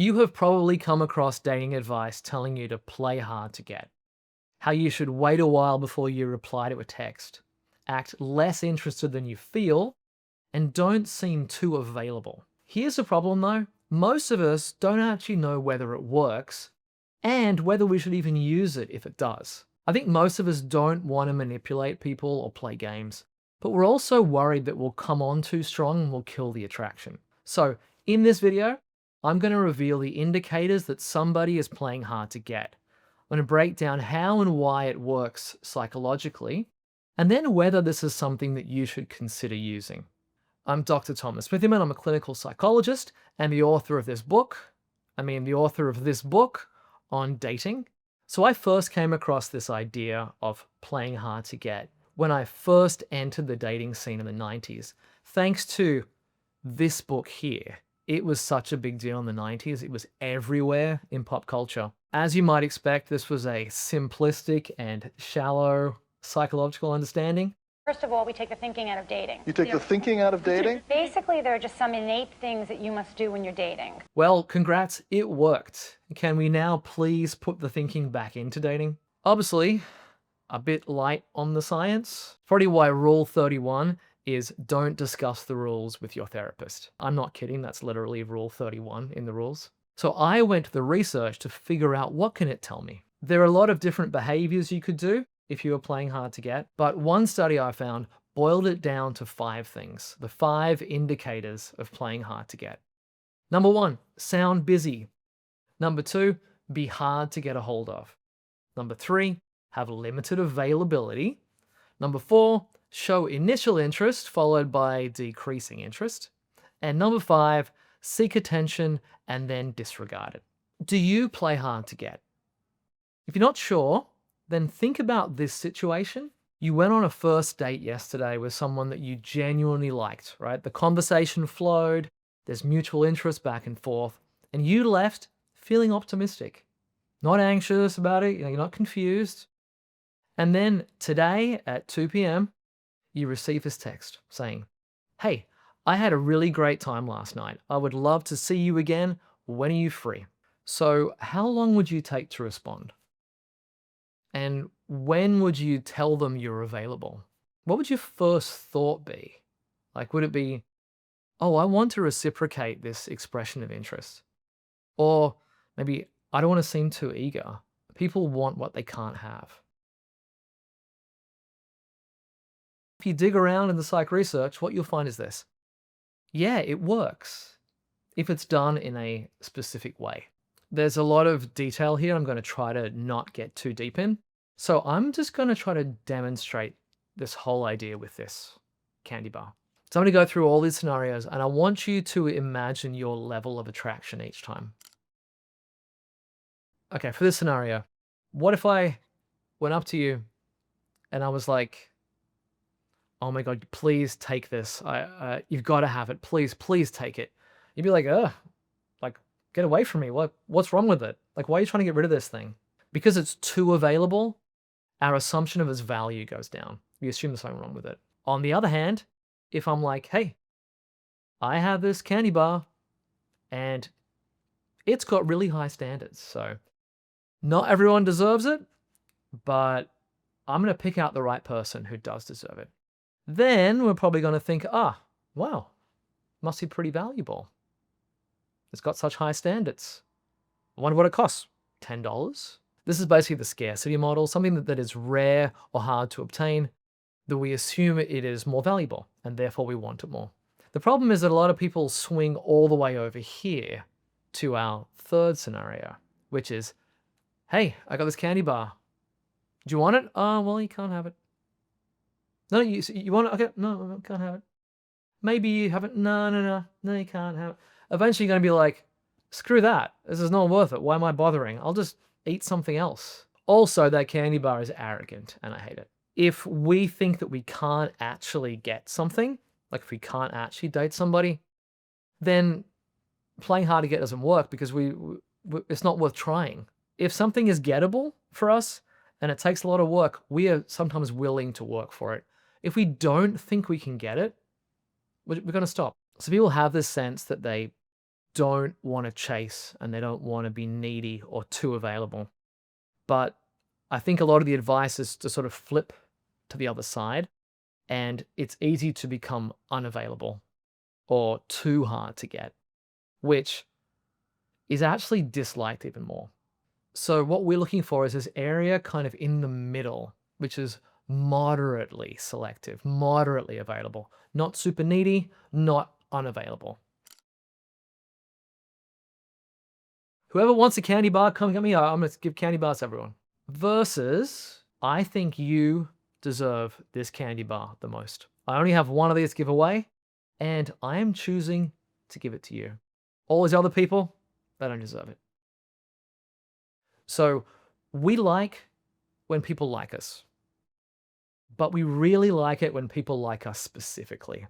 You have probably come across dating advice telling you to play hard to get, how you should wait a while before you reply to a text, act less interested than you feel, and don't seem too available. Here's the problem though, most of us don't actually know whether it works and whether we should even use it if it does. I think most of us don't want to manipulate people or play games, but we're also worried that we'll come on too strong and we'll kill the attraction. So in this video, I'm going to reveal the indicators that somebody is playing hard to get. I'm going to break down how and why it works psychologically, and then whether this is something that you should consider using. I'm Dr. Thomas Smithyman. I'm a clinical psychologist and the author of this book. On dating. So I first came across this idea of playing hard to get when I first entered the dating scene in the 90s, thanks to this book here. It was such a big deal in the 90s. It was everywhere in pop culture. As you might expect, this was a simplistic and shallow psychological understanding. First of all, we take the thinking out of dating. You take the thinking out of dating? Basically, there are just some innate things that you must do when you're dating. Well, congrats, it worked. Can we now please put the thinking back into dating? Obviously, a bit light on the science. Probably why Rule 31 is don't discuss the rules with your therapist. I'm not kidding, that's literally Rule 31 in the rules. So I went to the research to figure out what can it tell me. There are a lot of different behaviors you could do if you were playing hard to get, but one study I found boiled it down to 5 things, the 5 indicators of playing hard to get. Number 1, sound busy. Number 2, be hard to get a hold of. Number 3, have limited availability. Number 4, show initial interest followed by decreasing interest. And number 5, seek attention and then disregard it. Do you play hard to get? If you're not sure, then think about this situation. You went on a first date yesterday with someone that you genuinely liked, right? The conversation flowed, there's mutual interest back and forth, and you left feeling optimistic, not anxious about it, you're not confused. And then today at 2 p.m., you receive this text saying, "Hey, I had a really great time last night. I would love to see you again. When are you free?" So how long would you take to respond? And when would you tell them you're available? What would your first thought be? Like, would it be, oh, I want to reciprocate this expression of interest? Or maybe, I don't want to seem too eager. People want what they can't have. If you dig around in the psych research, what you'll find is this. Yeah, it works if it's done in a specific way. There's a lot of detail here I'm going to try to not get too deep in. So I'm just going to try to demonstrate this whole idea with this candy bar. So I'm going to go through all these scenarios and I want you to imagine your level of attraction each time. Okay, for this scenario, what if I went up to you and I was like, "Oh my God, please take this. You've got to have it. Please, please take it." You'd be like, "Ugh, like, get away from me. What's wrong with it? Like, why are you trying to get rid of this thing?" Because it's too available, our assumption of its value goes down. We assume there's something wrong with it. On the other hand, if I'm like, "Hey, I have this candy bar and it's got really high standards. So not everyone deserves it, but I'm going to pick out the right person who does deserve it." Then we're probably going to think, wow, must be pretty valuable. It's got such high standards. I wonder what it costs. $10? This is basically the scarcity model, something that is rare or hard to obtain, that we assume it is more valuable, and therefore we want it more. The problem is that a lot of people swing all the way over here to our third scenario, which is, "Hey, I got this candy bar. Do you want it?" "Oh, well, you can't have it." "No, you want it?" "Okay, no, I can't have it." "Maybe you have it." No, you can't have it." Eventually you're going to be like, "Screw that. This is not worth it. Why am I bothering? I'll just eat something else." Also, that candy bar is arrogant and I hate it. If we think that we can't actually get something, like if we can't actually date somebody, then playing hard to get doesn't work because it's not worth trying. If something is gettable for us and it takes a lot of work, we are sometimes willing to work for it. If we don't think we can get it, we're going to stop. So people have this sense that they don't want to chase and they don't want to be needy or too available. But I think a lot of the advice is to sort of flip to the other side, and it's easy to become unavailable or too hard to get, which is actually disliked even more. So what we're looking for is this area kind of in the middle, which is moderately selective, moderately available, not super needy, not unavailable. Whoever wants a candy bar, come get me. I'm going to give candy bars to everyone. Versus, I think you deserve this candy bar the most. I only have one of these to give away, and I am choosing to give it to you. All these other people, they don't deserve it. So we like when people like us, but we really like it when people like us specifically.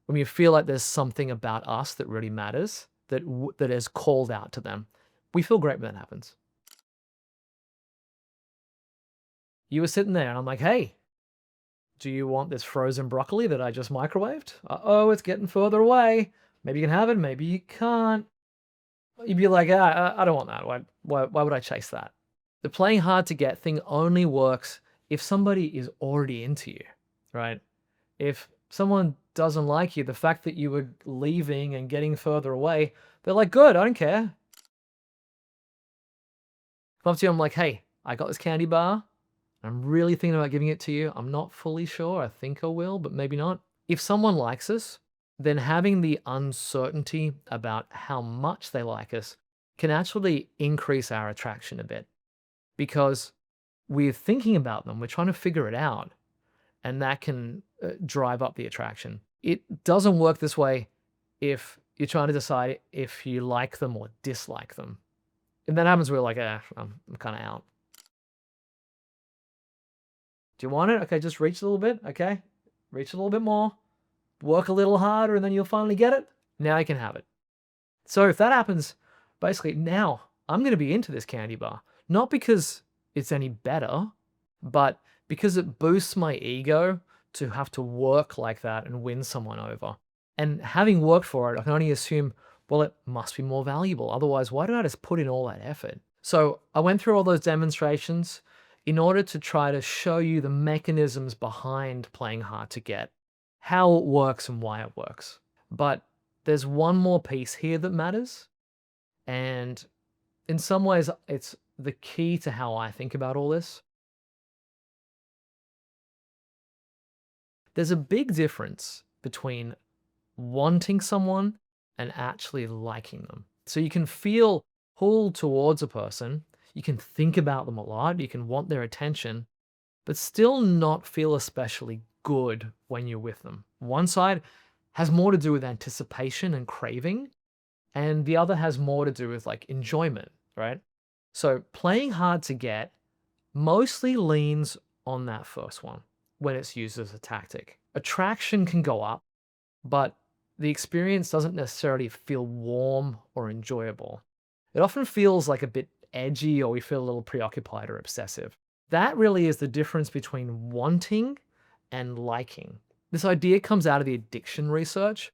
When we feel like there's something about us that really matters, that is called out to them. We feel great when that happens. You were sitting there and I'm like, hey, do you want this frozen broccoli that I just microwaved? Uh-oh, it's getting further away. Maybe you can have it, maybe you can't. You'd be like, I don't want that. Why would I chase that? The playing hard to get thing only works if somebody is already into you, right? If someone doesn't like you, the fact that you were leaving and getting further away, they're like, good, I don't care. Come up to you, I'm like, hey, I got this candy bar. I'm really thinking about giving it to you. I'm not fully sure. I think I will, but maybe not. If someone likes us, then having the uncertainty about how much they like us can actually increase our attraction a bit, because we're thinking about them, we're trying to figure it out, and that can drive up the attraction. It doesn't work this way if you're trying to decide if you like them or dislike them. If that happens, we're like, I'm kind of out. Do you want it? Okay, just reach a little bit. Okay, reach a little bit more. Work a little harder, and then you'll finally get it. Now you can have it. So if that happens, basically now I'm going to be into this candy bar. Not because it's any better, but because it boosts my ego to have to work like that and win someone over. And having worked for it, I can only assume, well, it must be more valuable. Otherwise, why did I just put in all that effort? So I went through all those demonstrations in order to try to show you the mechanisms behind playing hard to get, how it works and why it works. But there's one more piece here that matters. And in some ways, it's the key to how I think about all this. There's a big difference between wanting someone and actually liking them. So you can feel pulled towards a person, you can think about them a lot, you can want their attention, but still not feel especially good when you're with them. One side has more to do with anticipation and craving, and the other has more to do with like enjoyment, right? So playing hard to get mostly leans on that first one when it's used as a tactic. Attraction can go up, but the experience doesn't necessarily feel warm or enjoyable. It often feels like a bit edgy, or we feel a little preoccupied or obsessive. That really is the difference between wanting and liking. This idea comes out of the addiction research,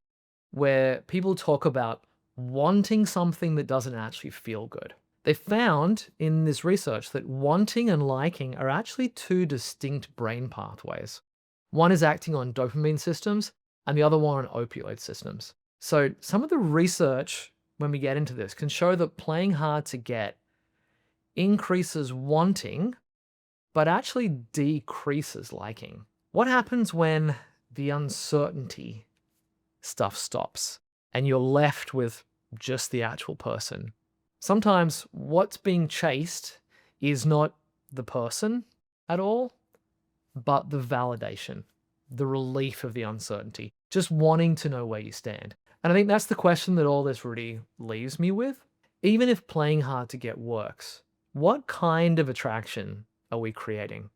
where people talk about wanting something that doesn't actually feel good. They found in this research that wanting and liking are actually two distinct brain pathways. One is acting on dopamine systems and the other one on opioid systems. So some of the research, when we get into this, can show that playing hard to get increases wanting, but actually decreases liking. What happens when the uncertainty stuff stops and you're left with just the actual person? Sometimes what's being chased is not the person at all, but the validation, the relief of the uncertainty, just wanting to know where you stand. And I think that's the question that all this really leaves me with. Even if playing hard to get works, what kind of attraction are we creating?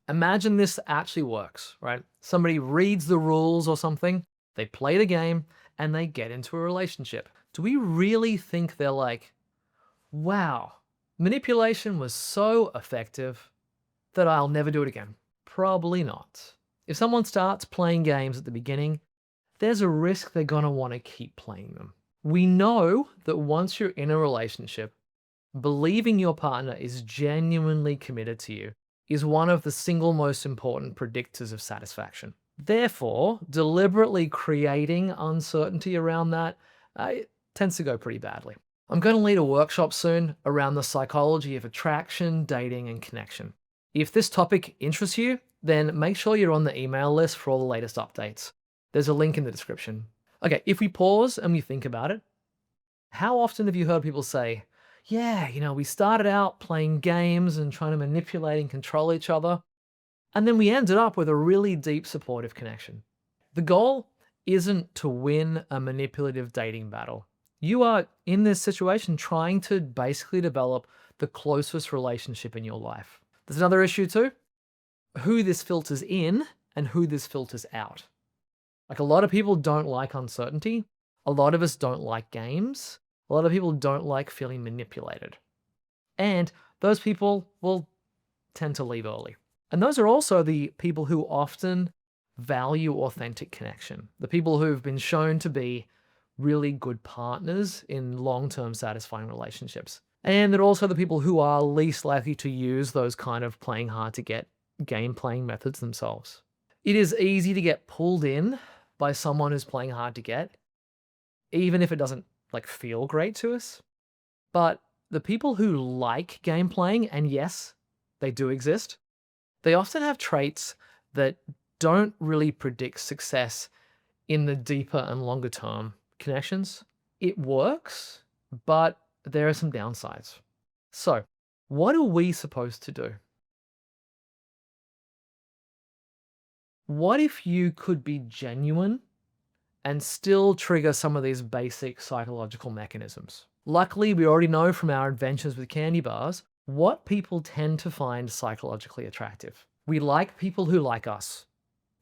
Imagine this actually works, right? Somebody reads the rules or something, they play the game, and they get into a relationship. Do we really think they're like, wow, manipulation was so effective that I'll never do it again? Probably not. If someone starts playing games at the beginning, there's a risk they're going to want to keep playing them. We know that once you're in a relationship, believing your partner is genuinely committed to you is one of the single most important predictors of satisfaction. Therefore, deliberately creating uncertainty around that tends to go pretty badly. I'm going to lead a workshop soon around the psychology of attraction, dating, and connection. If this topic interests you, then make sure you're on the email list for all the latest updates. There's a link in the description. Okay, if we pause and we think about it, how often have you heard people say, yeah, we started out playing games and trying to manipulate and control each other, and then we ended up with a really deep supportive connection. The goal isn't to win a manipulative dating battle. You are in this situation trying to basically develop the closest relationship in your life. There's another issue too, who this filters in and who this filters out. Like, a lot of people don't like uncertainty. A lot of us don't like games. A lot of people don't like feeling manipulated. And those people will tend to leave early. And those are also the people who often value authentic connection, the people who've been shown to be really good partners in long-term satisfying relationships. And they're also the people who are least likely to use those kind of playing hard to get game playing methods themselves. It is easy to get pulled in by someone who's playing hard to get, even if it doesn't feel great to us. But the people who like game playing, and yes, they do exist, they often have traits that don't really predict success in the deeper and longer term connections. It works, but there are some downsides. So, what are we supposed to do? What if you could be genuine and still trigger some of these basic psychological mechanisms? Luckily, we already know from our adventures with candy bars what people tend to find psychologically attractive. We like people who like us,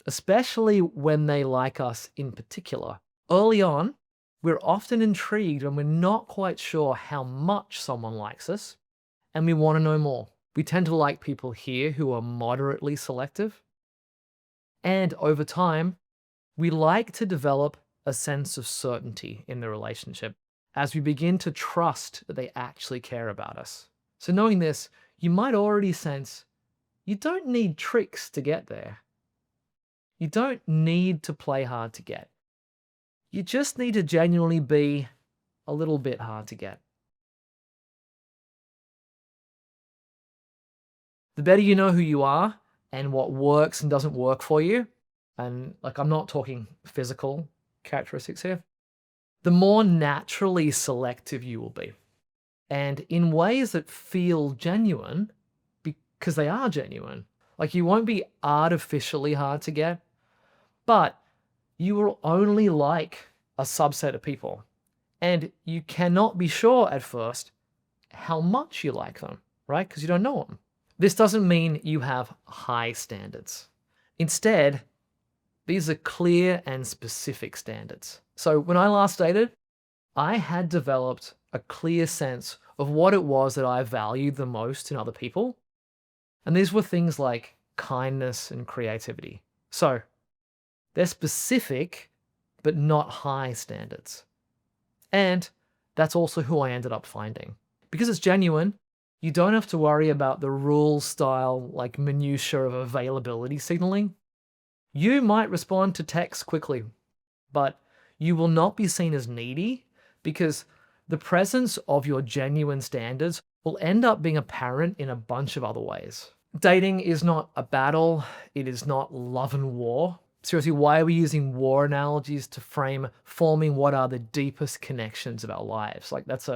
especially when they like us in particular. Early on, we're often intrigued when we're not quite sure how much someone likes us, and we want to know more. We tend to like people here who are moderately selective. And over time, we like to develop a sense of certainty in the relationship as we begin to trust that they actually care about us. So knowing this, you might already sense you don't need tricks to get there. You don't need to play hard to get. You just need to genuinely be a little bit hard to get. The better you know who you are and what works and doesn't work for you, and I'm not talking physical characteristics here, the more naturally selective you will be. And in ways that feel genuine, because they are genuine. You won't be artificially hard to get, but you will only like a subset of people. And you cannot be sure at first how much you like them, right? Because you don't know them. This doesn't mean you have high standards. Instead, these are clear and specific standards. So when I last dated, I had developed a clear sense of what it was that I valued the most in other people. And these were things like kindness and creativity. So they're specific, but not high standards. And that's also who I ended up finding. Because it's genuine, you don't have to worry about the rule style, minutiae of availability signaling. You might respond to texts quickly, but you will not be seen as needy because the presence of your genuine standards will end up being apparent in a bunch of other ways. Dating is not a battle. It is not love and war. Seriously, why are we using war analogies to frame forming what are the deepest connections of our lives? It's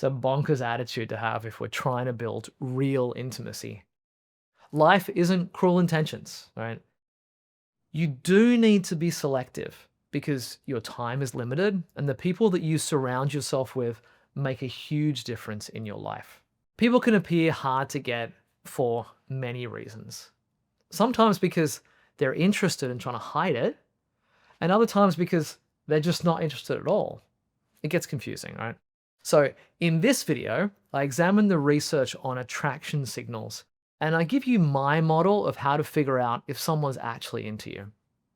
a bonkers attitude to have if we're trying to build real intimacy. Life isn't cruel intentions, right? You do need to be selective because your time is limited and the people that you surround yourself with make a huge difference in your life. People can appear hard to get for many reasons. Sometimes because they're interested in trying to hide it, and other times because they're just not interested at all. It gets confusing, right? So in this video, I examine the research on attraction signals, and I give you my model of how to figure out if someone's actually into you.